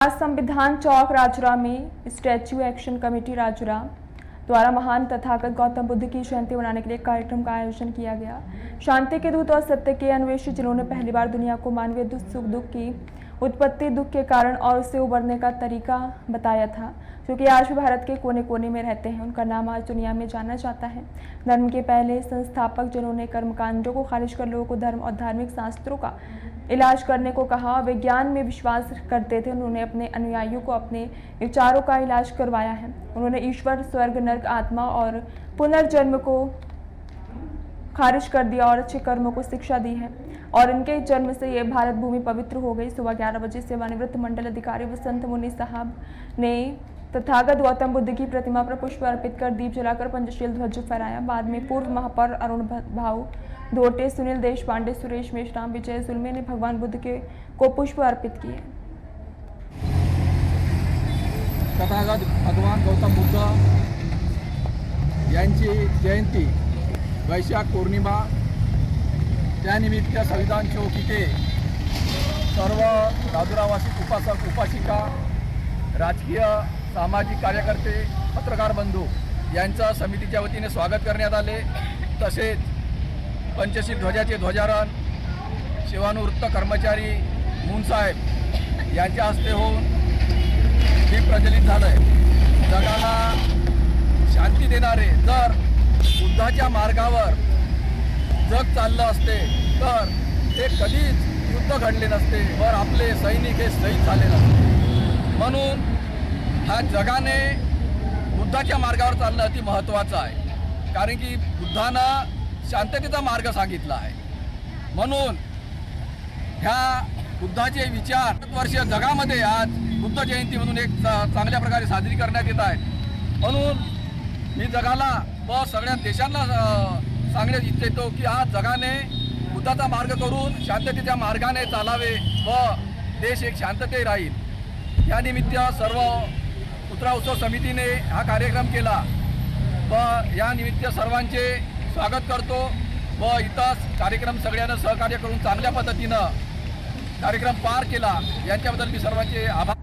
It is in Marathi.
आज संविधान चौक राजुरा में स्टैच्यू एक्शन कमेटी राजुरा द्वारा महान तथागत गौतम बुद्ध की जयंती मनाने के लिए कार्यक्रम का आयोजन किया गया। शांति के दूत और सत्य के अन्वेषी जिन्होंने पहली बार दुनिया को मानवीय सुख दुख की उत्पत्ति, दुख के कारण और उससे उबरने का तरीका बताया था, जो कि आज भी भारत के कोने कोने में रहते हैं। उनका नाम आज दुनिया में जाना जाता है। धर्म के पहले संस्थापक जिन्होंने कर्मकांडों को खारिज कर लोगों को धर्म और धार्मिक शास्त्रों का इलाज करने को कहा और विज्ञान में विश्वास करते थे, उन्होंने अपने अनुयायियों को अपने विचारों का इलाज करवाया है। उन्होंने ईश्वर, स्वर्ग, नर्क, आत्मा और पुनर्जन्म को खारिज कर दिया और अच्छे कर्मों को शिक्षा दी है और इनके जन्म से ये भारत भूमि पवित्र हो गई। सुबह 11 बजे सेवानिवृत्त मंडल अधिकारी वसंत मुनि साहब ने तथागत गौतम बुद्ध की प्रतिमा पर पुष्प अर्पित कर दीप जलाकर पंचशील ध्वज फहराया। बाद में पूर्व महापौर अरुण भाऊ धोटे, सुनील देश पांडे, सुरेश मेश्राम, विजय जुल्मे ने भगवान बुद्ध को पुष्प अर्पित किए। तथागत भगवान गौतम बुद्ध यांची जयंती वैशाख पौर्णिमा, त्यानिमित्त संविधान चौक इथे सर्व राजुरावासी उपासक उपासिका, राजकीय सामाजिक कार्यकर्ते, पत्रकार बंधू यांचा समितीच्या वतीने स्वागत करण्यात आले। तसेच पंचशील ध्वजाचे ध्वजारोहण सेवानिवृत्त कर्मचारी मुनसाहेब यांच्या हस्ते होऊन दीप प्रज्वलित झालंय। जगाला शांती देणारे जर बुद्धाच्या मार्गावर जग चाललं असते तर हे कधीच युद्ध घडले नसते वर आपले सैनिक हे शहीद झाले नसते। म्हणून हा जगाने बुद्धाच्या मार्गावर चालणं अति महत्त्वाचं आहे, कारण की बुद्धानं शांततेचा मार्ग सांगितला आहे। म्हणून ह्या बुद्धाचे विचार वर्ष जगामध्ये आज बुद्ध जयंती म्हणून एक चांगल्या प्रकारे साजरी करण्यात येत आहे। म्हणून मी जगाला व सगळ्या देशांना सांगण्यात इच्छितो की आज जगाने बुद्धाचा मार्ग करून शांततेच्या मार्गाने चालावे व देश एक शांतते राहील। या निमित्त सर्व पुतळा उत्सव समितीने हा कार्यक्रम केला व या निमित्त सर्वांचे स्वागत करतो व इथंच कार्यक्रम सगळ्यांना सहकार्य करून चांगल्या पद्धतीनं कार्यक्रम पार केला। यांच्याबद्दल मी सर्वांचे आभार।